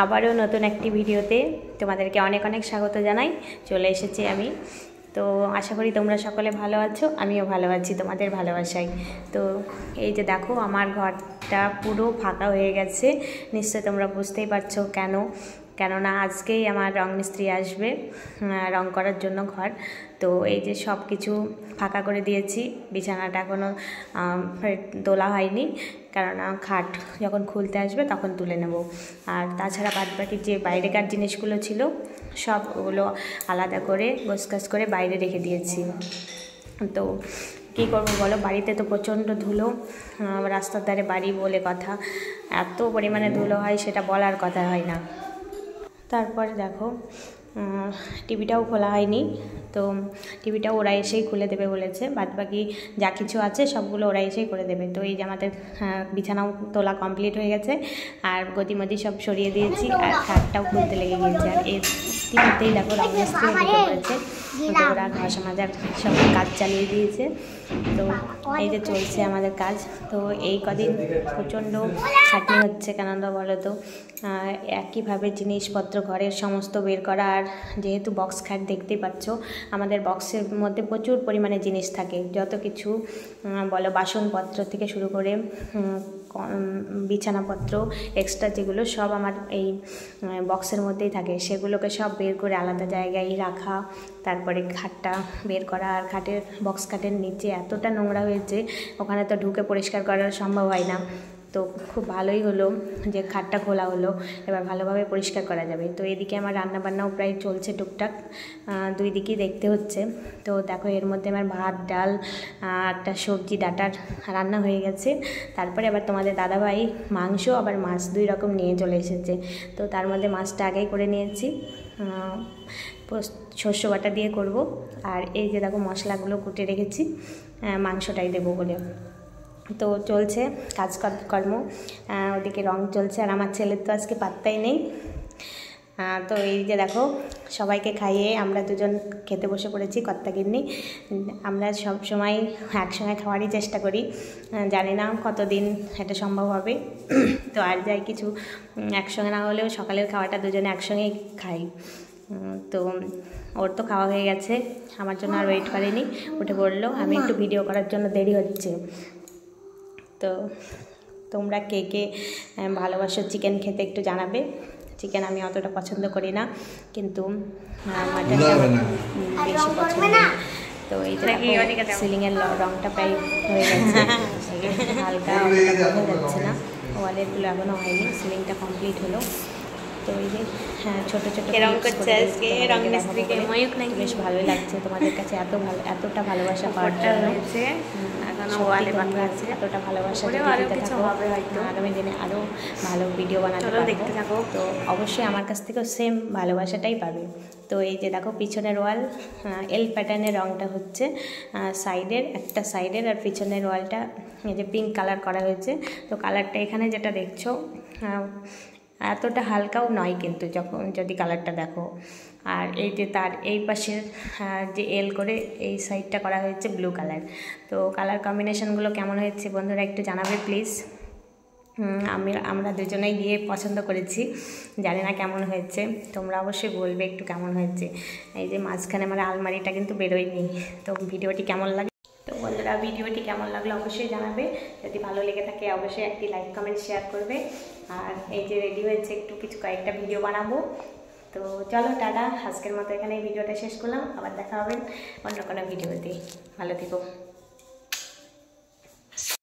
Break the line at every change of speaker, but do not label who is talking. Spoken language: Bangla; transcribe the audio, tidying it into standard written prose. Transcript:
আবারও নতুন একটি ভিডিওতে তোমাদেরকে অনেক অনেক স্বাগত জানাই। চলে এসেছি আমি। তো আশা করি তোমরা সকলে ভালো আছো, আমিও ভালো আছি তোমাদের ভালোবাসায়। তো এই যে দেখো আমার ঘরটা পুরো ফাঁকা হয়ে গেছে। নিশ্চয়ই তোমরা বুঝতেই পারছো কেননা আজকেই আমার রং মিস্ত্রি আসবে রং করার জন্য ঘর। তো এই যে সব কিছু ফাঁকা করে দিয়েছি, বিছানাটা এখনও তোলা হয়নি, কেননা খাট যখন খুলতে আসবে তখন তুলে নেব। আর তাছাড়া বাদবাকি যে বাইরেকার জিনিসগুলো ছিল সবগুলো আলাদা করে গোছগাছ করে বাইরে রেখে দিয়েছি। তো কী করবো বলো, বাড়িতে তো প্রচণ্ড ধুলো, রাস্তার ধারে বাড়ি বলে কথা, এত পরিমাণে ধুলো হয় সেটা বলার কথা হয় না। তারপরে দেখো টিভিটাও খোলা হয়নি, তো টিভিটাও ওরা এসেই খুলে দেবে বলেছে। বাদবাকি যা কিছু আছে সবগুলো ওরা এসেই করে দেবে। তো এই যে আমাদের বিছানাও তোলা কমপ্লিট হয়ে গেছে, আর গদিমদি সব সরিয়ে দিয়েছি, আর খাটটাও খুলতে লেগে গিয়েছে। আর এর ইতিমধ্যেই দেখো রং মিস্ত্রি ঢুকে পড়েছে, তো ওরা ঘষা মাজার সব কাজ চালিয়ে দিয়েছে। তো এই যে চলছে আমাদের কাজ। তো এই কদিন প্রচণ্ড খাটনি হচ্ছে, কেননা বলো তো একইভাবে জিনিসপত্র ঘরের সমস্ত বের করা। আর যেহেতু বক্স খাট দেখতেই পাচ্ছ, আমাদের বক্সের মধ্যে প্রচুর পরিমাণে জিনিস থাকে, যত কিছু বলো বাসনপত্র থেকে শুরু করে বিছানাপত্র এক্সট্রা যেগুলো সব আমার এই বক্সের মধ্যেই থাকে। সেগুলোকে সব বের করে আলাদা জায়গায় রাখা, তারপরে খাটটা বের করা। আর খাটের বক্স খাটের নিচে এতটা নোংরা হয়েছে, ওখানে তো ঢুকে পরিষ্কার করা সম্ভব হয় না। তো খুব ভালোই হলো যে খাটটা খোলা হলো, এবার ভালোভাবে পরিষ্কার করা যাবে। তো এদিকে আমার রান্নাবান্নাও প্রায় চলছে টুকটাক, দুই দিকেই দেখতে হচ্ছে। তো দেখো এর মধ্যে আমার ভাত, ডাল, একটা সবজি ডাটার রান্না হয়ে গেছে। তারপরে আবার তোমাদের দাদাভাই মাংস আবার মাছ দুই রকম নিয়ে চলে এসেছে। তো তার মধ্যে মাছটা আগেই করে নিয়েছি, শস্য বাটা দিয়ে করব। আর এই যে দেখো মশলাগুলো কুটে রেখেছি মাংসটাই দেবো বলে। তো চলছে কাজকর্ম, ওদিকে রং চলছে। আর আমার ছেলের তো আজকে পাত্তাই নেই। তো এই যে দেখো সবাইকে খাইয়ে আমরা দুজন খেতে বসে পড়েছি, কর্তাগিন্নি। আমরা সব সময় একসঙ্গে খাওয়ারই চেষ্টা করি, জানি না কতদিন এটা সম্ভব হবে। তো আর যাই কিছু একসঙ্গে না হলেও সকালের খাওয়াটা দুজনে একসঙ্গেই খাই। তো ওর তো খাওয়া হয়ে গেছে, আমার জন্য আর ওয়েট করেনি, উঠে পড়লো। আমি একটু ভিডিও করার জন্য দেরি হচ্ছে। তো তোমরা কে কে ভালোবাসো চিকেন খেতে একটু জানাবে। চিকেন আমি অতটা পছন্দ করি না, কিন্তু মাটনটা বেশি পছন্দ। তো এই যে সিলিংয়ের রঙটা প্রায় হয়ে গেছে, হালকা বোঝা যাচ্ছে না, ওয়ালেরগুলো এখনও হয়নি, সিলিংটা কমপ্লিট হলো। তো এই যে ছোটো ছোটো রং করছে আজকে রং মিস্ত্রিকে, বেশ ভালোই লাগছে তোমাদের কাছে এতটা ভালোবাসা পাওয়াটা হয়েছে। ওয়ালে বাকি আছে, এতটা ভালোবাসা দিতে থাকো, আগামী দিনে আরও ভালো ভিডিও বানাতে দেখতে থাকো। তো অবশ্যই আমার কাছ থেকেও সেম ভালোবাসাটাই পাবে। তো এই যে দেখো পিছনের ওয়াল এল প্যাটার্নের রঙটা হচ্ছে, একটা সাইডের আর পিছনের ওয়ালটা এই যে পিঙ্ক কালার করা হয়েছে। তো কালারটা এখানে যেটা দেখছো এতটা হালকাও নয় কিন্তু যদি কালারটা দেখো। আর এই যে তার এই পাশের যে এল করে এই সাইডটা করা হয়েছে ব্লু কালার। তো কালার কম্বিনেশনগুলো কেমন হয়েছে বন্ধুরা একটু জানাবে প্লিজ। আমরা দুজনেই গিয়ে পছন্দ করেছি, জানি না কেমন হয়েছে, তোমরা অবশ্যই বলবে একটু কেমন হয়েছে। এই যে মাঝখানে আমার আলমারিটা কিন্তু বেরোয়নি। তো ভিডিওটি কেমন লাগে, তো বন্ধুরা ভিডিওটি কেমন লাগলো অবশ্যই জানাবে। যদি ভালো লেগে থাকে অবশ্যই একটি লাইক কমেন্ট শেয়ার করবে। আর এই যে রেডি হয়েছে, কয়েকটা ভিডিও বানাবো। তো চলো টাটা, আজকের মতো এখানে এই ভিডিওটা শেষ করলাম। আবার দেখা হবে অন্য কোনো ভিডিওতে, ভালো থেকো।